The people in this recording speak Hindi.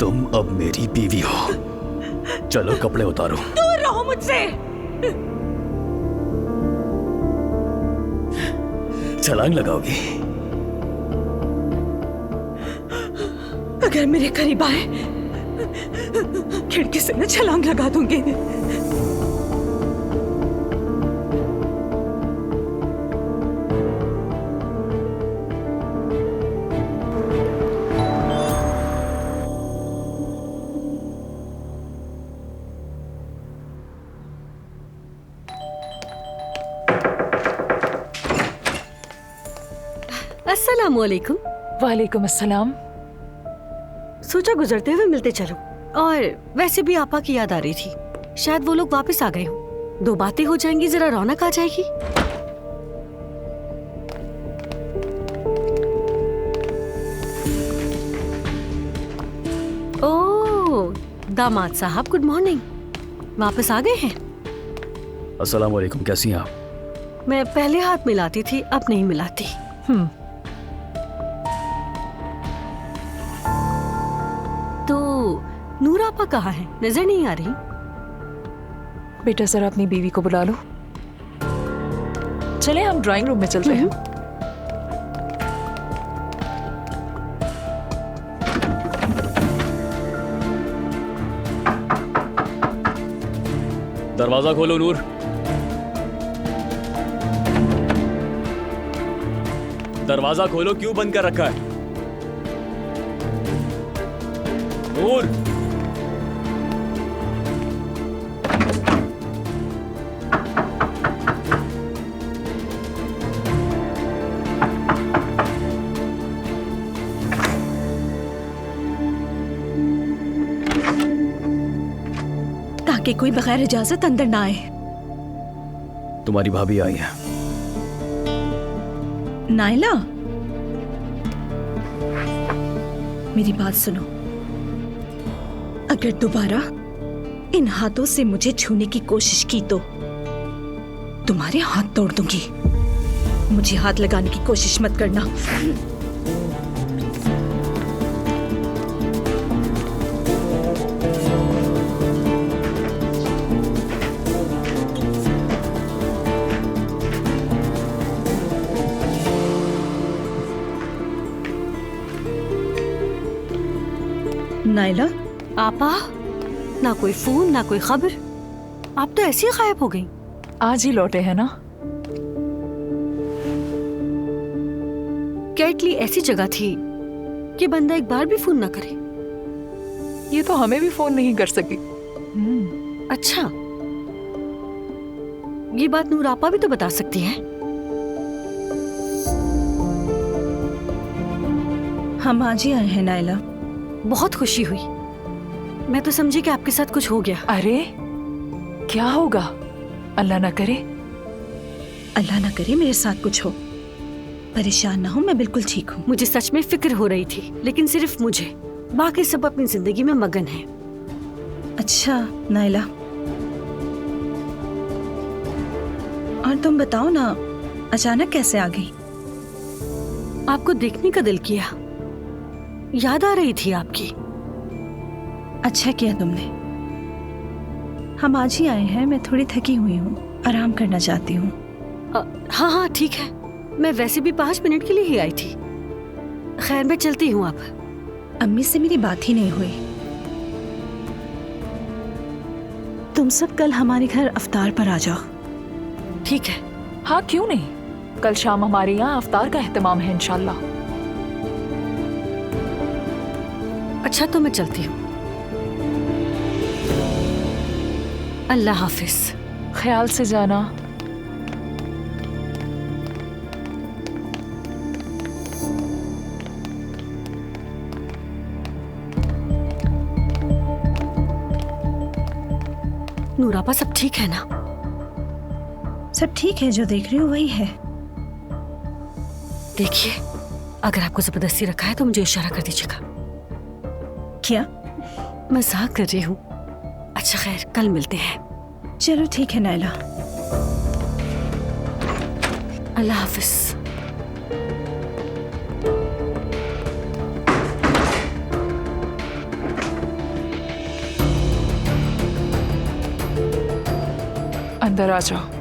तुम अब मेरी बीवी हो। चलो कपड़े उतारो। दूर रहो मुझसे। छलांग लगाओगी? अगर मेरे करीब आए खिड़की से मैं छलांग लगा दूंगी। अस्सलामुअलैकुम। वालेकुम अस्सलाम। सोचा गुजरते हुए मिलते चलो। और वैसे भी आपा की याद आ रही थी, शायद वो लोग वापस आ गए हो। दो बातें हो जाएंगी, जरा रौनक आ जाएगी। ओह दामाद साहब, गुड मॉर्निंग। वापस आ गए हैं? अस्सलाम वालेकुम, कैसी हैं आप? मैं पहले हाथ मिलाती थी, अब नहीं मिलाती। तो नूर आपा कहाँ है? नजर नहीं आ रही। बेटा जरा अपनी बीवी को बुला लो। चले हम ड्राइंग रूम में चलते हैं। दरवाजा खोलो नूर। दरवाजा खोलो, क्यों बंद कर रखा है? नूर, ताकि कोई बगैर इजाजत अंदर ना आए। तुम्हारी भाभी आई है। नाइला, मेरी बात सुनो। अगर दोबारा इन हाथों से मुझे छूने की कोशिश की तो तुम्हारे हाथ तोड़ दूंगी। मुझे हाथ लगाने की कोशिश मत करना। नाइला, आपा, ना कोई फोन ना कोई खबर। आप तो ऐसे ही गायब हो गई। आज ही लौटे हैं ना। क्या इटली ऐसी जगह थी कि बंदा एक बार भी फोन ना करे? ये तो हमें भी फोन नहीं कर सकी। अच्छा, ये बात नूर आपा भी तो बता सकती है। हम आज ही आए हैं नाइला। बहुत खुशी हुई। मैं तो समझी कि आपके साथ कुछ हो गया। अरे क्या होगा? अल्लाह ना करे। अल्लाह ना करे मेरे साथ कुछ हो। परेशान ना हो, मैं बिल्कुल ठीक हूँ। मुझे सच में फिक्र हो रही थी, लेकिन सिर्फ मुझे। बाकी सब अपनी जिंदगी में मगन हैं। अच्छा नाइला, और तुम बताओ ना, अचानक कैसे आ गई? आपको देखने का दिल किया, याद आ रही थी आपकी। अच्छा किया तुमने। हम आज ही आए हैं, मैं थोड़ी थकी हुई हूँ, आराम करना चाहती हूँ। हाँ हाँ ठीक है, मैं वैसे भी 5 मिनट के लिए ही आई थी। खैर मैं चलती हूँ अब। अम्मी से मेरी बात ही नहीं हुई। तुम सब कल हमारे घर अफ्तार पर आ जाओ। ठीक है। हाँ क्यों नहीं, कल शाम हमारे यहाँ अफ्तार का एहतमाम है इंशाल्लाह। अच्छा तो मैं चलती हूँ। अल्लाह हाफिज। ख्याल से जाना। नूरापा सब ठीक है ना? सब ठीक है, जो देख रही हो वही है। देखिए, अगर आपको जबरदस्ती रखा है तो मुझे इशारा कर दीजिएगा। क्या? मजाक कर रही हूँ। अच्छा खैर, कल मिलते हैं। चलो ठीक है नाइला। अल्लाह हाफिज। अंदर आ जाओ।